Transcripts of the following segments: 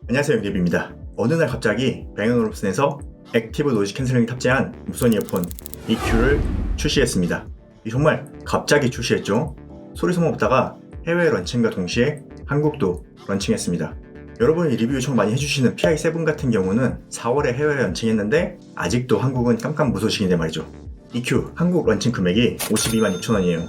안녕하세요, 영립입니다. 어느 날 갑자기 뱅앤올uf슨에서 액티브 노이즈 캔슬링이 탑재한 무선 이어폰 EQ를 출시했습니다. 정말 갑자기 출시했죠. 소리 소문 없다가 해외 런칭과 동시에 한국도 런칭했습니다. 여러분이 리뷰 요청 많이 해주시는 PI7 같은 경우는 4월에 해외 런칭했는데 아직도 한국은 깜깜무소식인데 말이죠. EQ 한국 런칭 금액이 52만 6천 원이에요.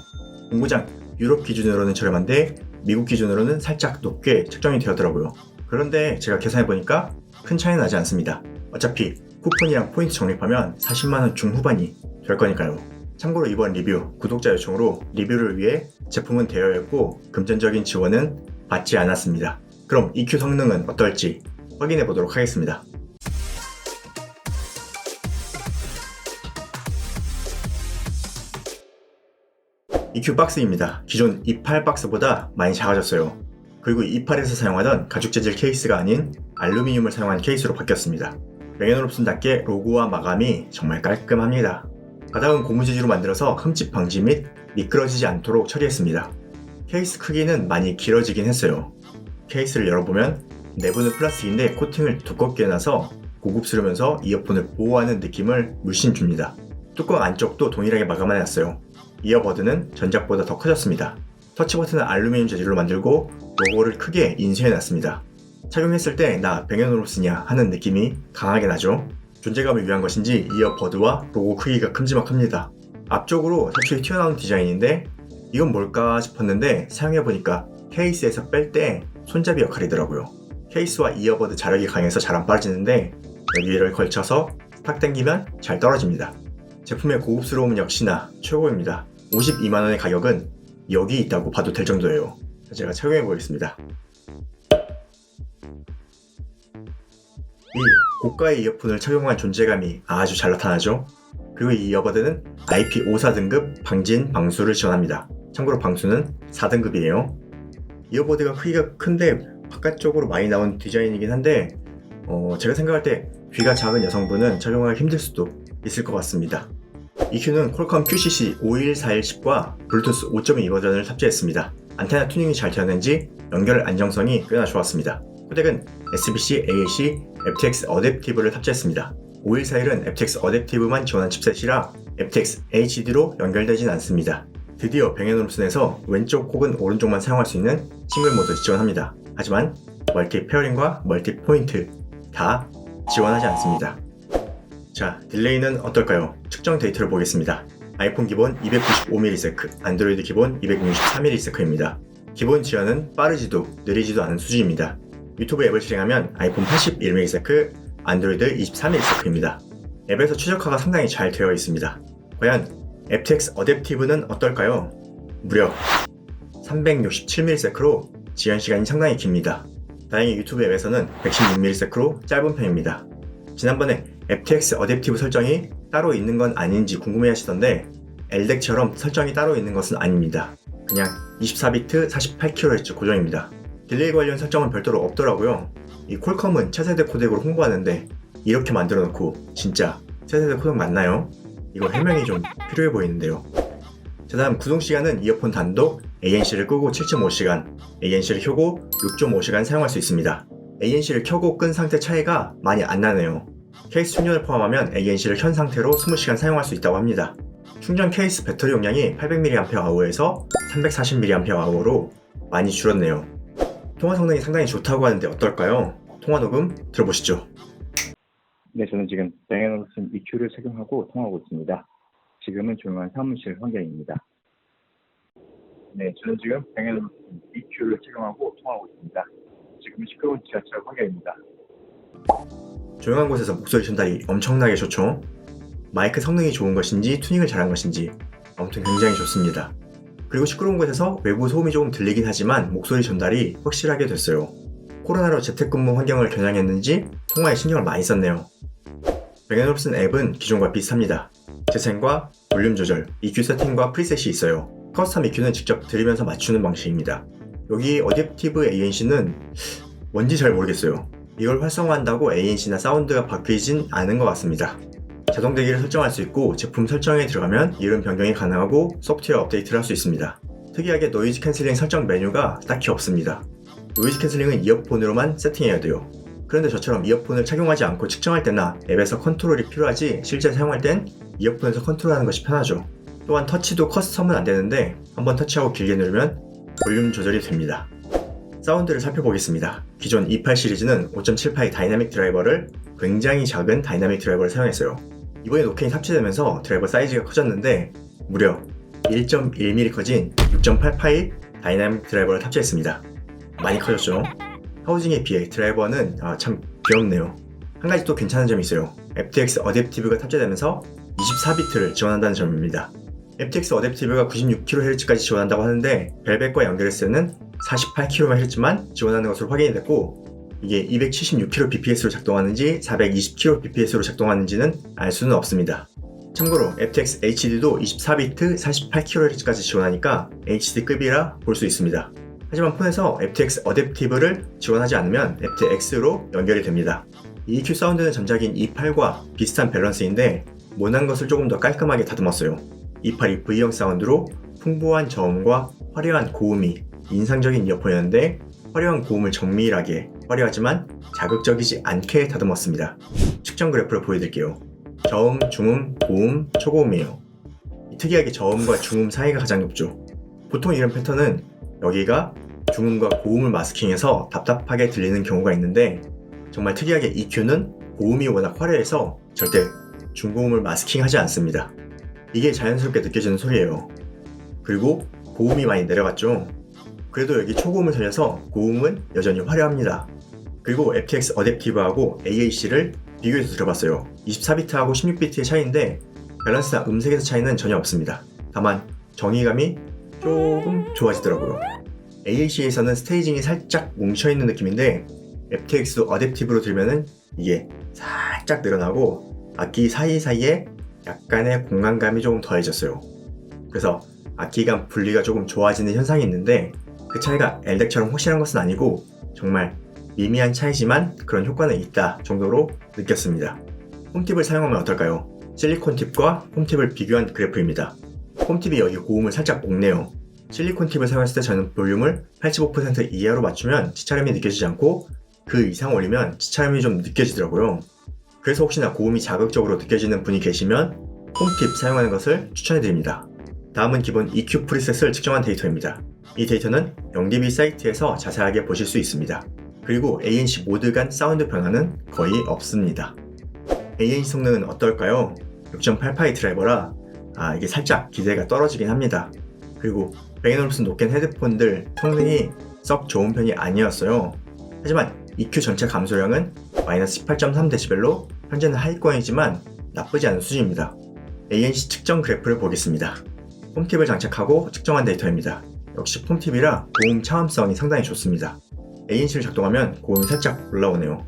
공구장 유럽 기준으로는 저렴한데 미국 기준으로는 살짝 높게 책정이 되었더라고요. 그런데 제가 계산해보니까 큰 차이는 나지 않습니다. 어차피 쿠폰이랑 포인트 적립하면 40만원 중후반이 될 거니까요. 참고로 이번 리뷰 구독자 요청으로 리뷰를 위해 제품은 대여했고 금전적인 지원은 받지 않았습니다. 그럼 EQ 성능은 어떨지 확인해 보도록 하겠습니다. EQ 박스입니다. 기존 E8 박스보다 많이 작아졌어요. 그리고 E8에서 사용하던 가죽 재질 케이스가 아닌 알루미늄을 사용한 케이스로 바뀌었습니다. 뱅앤올uf슨답게 로고와 마감이 정말 깔끔합니다. 바닥은 고무 재질로 만들어서 흠집 방지 및 미끄러지지 않도록 처리했습니다. 케이스 크기는 많이 길어지긴 했어요. 케이스를 열어보면 내부는 플라스틱인데 코팅을 두껍게 해놔서 고급스러우면서 이어폰을 보호하는 느낌을 물씬 줍니다. 뚜껑 안쪽도 동일하게 마감해놨어요. 이어버드는 전작보다 더 커졌습니다. 터치 버튼은 알루미늄 재질로 만들고 로고를 크게 인쇄해놨습니다. 착용했을 때 나 뱅앤올uf슨이야 하는 느낌이 강하게 나죠. 존재감을 위한 것인지 이어버드와 로고 크기가 큼지막합니다. 앞쪽으로 사출이 튀어나온 디자인인데 이건 뭘까 싶었는데 사용해보니까 케이스에서 뺄 때 손잡이 역할이더라고요. 케이스와 이어버드 자력이 강해서 잘 안 빠지는데 여기를 걸쳐서 탁 당기면 잘 떨어집니다. 제품의 고급스러움은 역시나 최고입니다. 52만원의 가격은 여기 있다고 봐도 될 정도예요. 제가 착용해 보겠습니다. 이 고가의 이어폰을 착용한 존재감이 아주 잘 나타나죠. 그리고 이 이어버드는 IP54 등급 방진 방수를 지원합니다. 참고로 방수는 4등급이에요. 이어버드가 크기가 큰데 바깥쪽으로 많이 나온 디자인이긴 한데 제가 생각할 때 귀가 작은 여성분은 착용하기 힘들 수도 있을 것 같습니다. EQ는 퀄컴 QCC 51410과 블루투스 5.2 버전을 탑재했습니다. 안테나 튜닝이 잘 되었는지 연결 안정성이 꽤나 좋았습니다. 코덱은 SBC, AAC, FTX 어댑티브를 탑재했습니다. 5141은 FTX 어댑티브만 지원한 칩셋이라 FTX HD로 연결되진 않습니다. 드디어 뱅앤올uf슨에서 왼쪽 혹은 오른쪽만 사용할 수 있는 싱글 모드 지원합니다. 하지만 멀티 페어링과 멀티 포인트 다 지원하지 않습니다. 자, 딜레이는 어떨까요? 측정 데이터를 보겠습니다. 아이폰 기본 295ms, 안드로이드 기본 263ms입니다. 기본 지연은 빠르지도 느리지도 않은 수준입니다. 유튜브 앱을 실행하면 아이폰 81ms, 안드로이드 23ms입니다. 앱에서 최적화가 상당히 잘 되어 있습니다. 과연 FTX 어댑티브는 어떨까요? 무려 367ms로 지연 시간이 상당히 깁니다. 다행히 유튜브 앱에서는 116ms로 짧은 편입니다. 지난번에 FTX 어댑티브 설정이 따로 있는 건 아닌지 궁금해 하시던데 LDEC처럼 설정이 따로 있는 것은 아닙니다. 그냥 24비트 48kHz 고정입니다. 딜레이 관련 설정은 별도로 없더라고요. 이 퀄컴은 차세대 코덱으로 홍보하는데 이렇게 만들어 놓고 진짜 차세대 코덱 맞나요? 이거 해명이 좀 필요해 보이는데요. 자, 다음 구동시간은 이어폰 단독 ANC를 끄고 7.5시간, ANC를 켜고 6.5시간 사용할 수 있습니다. ANC를 켜고 끈 상태 차이가 많이 안 나네요. 케이스 충전을 포함하면 ANC를 켠 상태로 20시간 사용할 수 있다고 합니다. 충전 케이스 배터리 용량이 800mAh에서 340mAh로 많이 줄었네요. 통화 성능이 상당히 좋다고 하는데 어떨까요? 통화 녹음 들어보시죠. 네, 저는 지금 뱅앤올uf슨 EQ를 착용하고 통화하고 있습니다. 지금은 조용한 사무실 환경입니다. 네, 저는 지금 뱅앤올uf슨 EQ를 착용하고 통화하고 있습니다. 지금은 시끄러운 지하철 환경입니다. 조용한 곳에서 목소리 전달이 엄청나게 좋죠? 마이크 성능이 좋은 것인지 튜닝을 잘한 것인지 아무튼 굉장히 좋습니다. 그리고 시끄러운 곳에서 외부 소음이 조금 들리긴 하지만 목소리 전달이 확실하게 됐어요. 코로나로 재택근무 환경을 겨냥했는지 통화에 신경을 많이 썼네요. 뱅앤올uf슨 앱은 기존과 비슷합니다. 재생과 볼륨 조절, EQ 세팅과 프리셋이 있어요. 커스텀 EQ는 직접 들으면서 맞추는 방식입니다. 여기 어댑티브 ANC는 뭔지 잘 모르겠어요. 이걸 활성화한다고 ANC나 사운드가 바뀌진 않은 것 같습니다. 자동 대기를 설정할 수 있고 제품 설정에 들어가면 이름 변경이 가능하고 소프트웨어 업데이트를 할 수 있습니다. 특이하게 노이즈 캔슬링 설정 메뉴가 딱히 없습니다. 노이즈 캔슬링은 이어폰으로만 세팅해야 돼요. 그런데 저처럼 이어폰을 착용하지 않고 측정할 때나 앱에서 컨트롤이 필요하지 실제 사용할 땐 이어폰에서 컨트롤하는 것이 편하죠. 또한 터치도 커스텀은 안 되는데 한번 터치하고 길게 누르면 볼륨 조절이 됩니다. 사운드를 살펴보겠습니다. 기존 E8 시리즈는 5.78 다이나믹 드라이버를 굉장히 작은 다이나믹 드라이버를 사용했어요. 이번에 노캔이 탑재되면서 드라이버 사이즈가 커졌는데 무려 1.1mm 커진 6.88 다이나믹 드라이버를 탑재했습니다. 많이 커졌죠? 하우징에 비해 드라이버는 참 귀엽네요. 한 가지 또 괜찮은 점이 있어요. FTX 어댑티브가 탑재되면서 24비트를 지원한다는 점입니다. FTX 어댑티브가 96kHz까지 지원한다고 하는데 벨벳과 연결했을 때는 48kHz만 지원하는 것으로 확인이 됐고 이게 276kbps로 작동하는지 420kbps로 작동하는지는 알 수는 없습니다. 참고로 FTX HD도 24비트 48kHz까지 지원하니까 HD급이라 볼 수 있습니다. 하지만 폰에서 FTX 어댑티브를 지원하지 않으면 FTX로 연결이 됩니다. 이 EQ 사운드는 전작인 E8과 비슷한 밸런스인데 모난 것을 조금 더 깔끔하게 다듬었어요. E8이 V형 사운드로 풍부한 저음과 화려한 고음이 인상적인 이어폰이었는데 화려한 고음을 정밀하게, 화려하지만 자극적이지 않게 다듬었습니다. 측정 그래프를 보여드릴게요. 저음, 중음, 고음, 초고음이에요. 특이하게 저음과 중음 사이가 가장 높죠. 보통 이런 패턴은 여기가 중음과 고음을 마스킹해서 답답하게 들리는 경우가 있는데 정말 특이하게 EQ는 고음이 워낙 화려해서 절대 중고음을 마스킹하지 않습니다. 이게 자연스럽게 느껴지는 소리예요. 그리고 고음이 많이 내려갔죠. 그래도 여기 초고음을 살려서 고음은 여전히 화려합니다. 그리고 FTX 어댑티브하고 AAC를 비교해서 들어봤어요. 24비트하고 16비트의 차이인데 밸런스나 음색에서 차이는 전혀 없습니다. 다만 정의감이 조금 좋아지더라고요. AAC에서는 스테이징이 살짝 뭉쳐있는 느낌인데 FTX 어댑티브로 들으면은 이게 살짝 늘어나고 악기 사이사이에 약간의 공간감이 조금 더해졌어요. 그래서 악기 간 분리가 조금 좋아지는 현상이 있는데 그 차이가 엘덱처럼 확실한 것은 아니고 정말 미미한 차이지만 그런 효과는 있다 정도로 느꼈습니다. 홈팁을 사용하면 어떨까요? 실리콘 팁과 홈팁을 비교한 그래프입니다. 홈팁이 여기 고음을 살짝 옥내요. 실리콘 팁을 사용했을 때 저는 볼륨을 85% 이하로 맞추면 치차림이 느껴지지 않고 그 이상 올리면 치차림이 좀 느껴지더라고요. 그래서 혹시나 고음이 자극적으로 느껴지는 분이 계시면 홈팁 사용하는 것을 추천해드립니다. 다음은 기본 EQ 프리셋을 측정한 데이터입니다. 이 데이터는 영DB 사이트에서 자세하게 보실 수 있습니다. 그리고 ANC 모드 간 사운드 변화는 거의 없습니다. ANC 성능은 어떨까요? 6.88 드라이버라 이게 살짝 기대가 떨어지긴 합니다. 그리고 Bang & Olufsen 노캔 헤드폰들 성능이 썩 좋은 편이 아니었어요. 하지만 EQ 전체 감소량은 마이너스 18.3dB로 현재는 하위권이지만 나쁘지 않은 수준입니다. ANC 측정 그래프를 보겠습니다. 홈팁을 장착하고 측정한 데이터입니다. 역시 홈팁이라 고음 차음성이 상당히 좋습니다. ANC를 작동하면 고음이 살짝 올라오네요.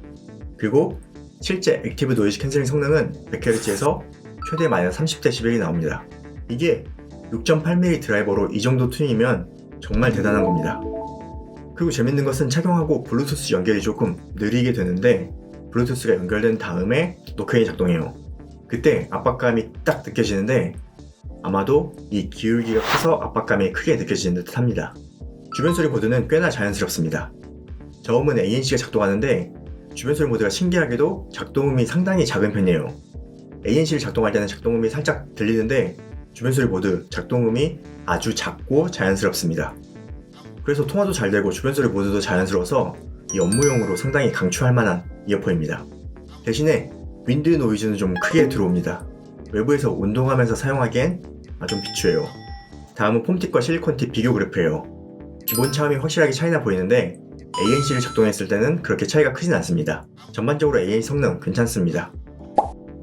그리고 실제 액티브 노이즈 캔슬링 성능은 100Hz에서 최대 마이너스 30dB이 나옵니다. 이게 6.8mm 드라이버로 이 정도 튜닝이면 정말 대단한 겁니다. 그리고 재밌는 것은 착용하고 블루투스 연결이 조금 느리게 되는데 블루투스가 연결된 다음에 노캔이 작동해요. 그때 압박감이 딱 느껴지는데 아마도 이 기울기가 커서 압박감이 크게 느껴지는 듯 합니다. 주변 소리 모드는 꽤나 자연스럽습니다. 저음은 ANC가 작동하는데 주변 소리 모드가 신기하게도 작동음이 상당히 작은 편이에요. ANC를 작동할 때는 작동음이 살짝 들리는데 주변 소리 모드 작동음이 아주 작고 자연스럽습니다. 그래서 통화도 잘 되고 주변 소리 모드도 자연스러워서 이 업무용으로 상당히 강추할 만한 이어폰입니다. 대신에 윈드 노이즈는 좀 크게 들어옵니다. 외부에서 운동하면서 사용하기엔 좀 비추해요. 다음은 폼팁과 실리콘팁 비교 그래프예요. 기본 차음이 확실하게 차이나 보이는데 ANC를 작동했을 때는 그렇게 차이가 크진 않습니다. 전반적으로 ANC 성능 괜찮습니다.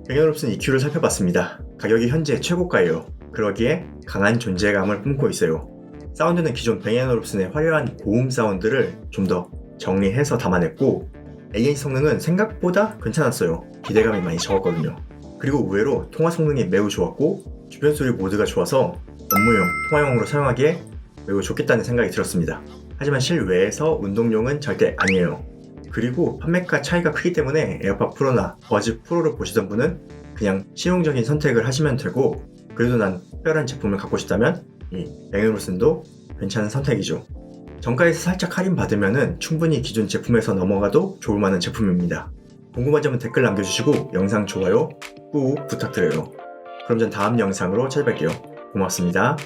Bang & Olufsen EQ를 살펴봤습니다. 가격이 현재 최고가예요. 그러기에 강한 존재감을 뿜고 있어요. 사운드는 기존 Bang & Olufsen의 화려한 고음 사운드를 좀 더 정리해서 담아냈고 ANC 성능은 생각보다 괜찮았어요. 기대감이 많이 적었거든요. 그리고 의외로 통화 성능이 매우 좋았고 주변 소리 모드가 좋아서 업무용, 통화용으로 사용하기에 매우 좋겠다는 생각이 들었습니다. 하지만 실외에서 운동용은 절대 아니에요. 그리고 판매가 차이가 크기 때문에 에어팟 프로나 버즈 프로를 보시던 분은 그냥 실용적인 선택을 하시면 되고 그래도 난 특별한 제품을 갖고 싶다면 이 Bang & Olufsen도 괜찮은 선택이죠. 정가에서 살짝 할인 받으면 충분히 기존 제품에서 넘어가도 좋을 만한 제품입니다. 궁금한 점은 댓글 남겨주시고 영상 좋아요 꾹 부탁드려요. 그럼 전 다음 영상으로 찾아뵐게요. 고맙습니다.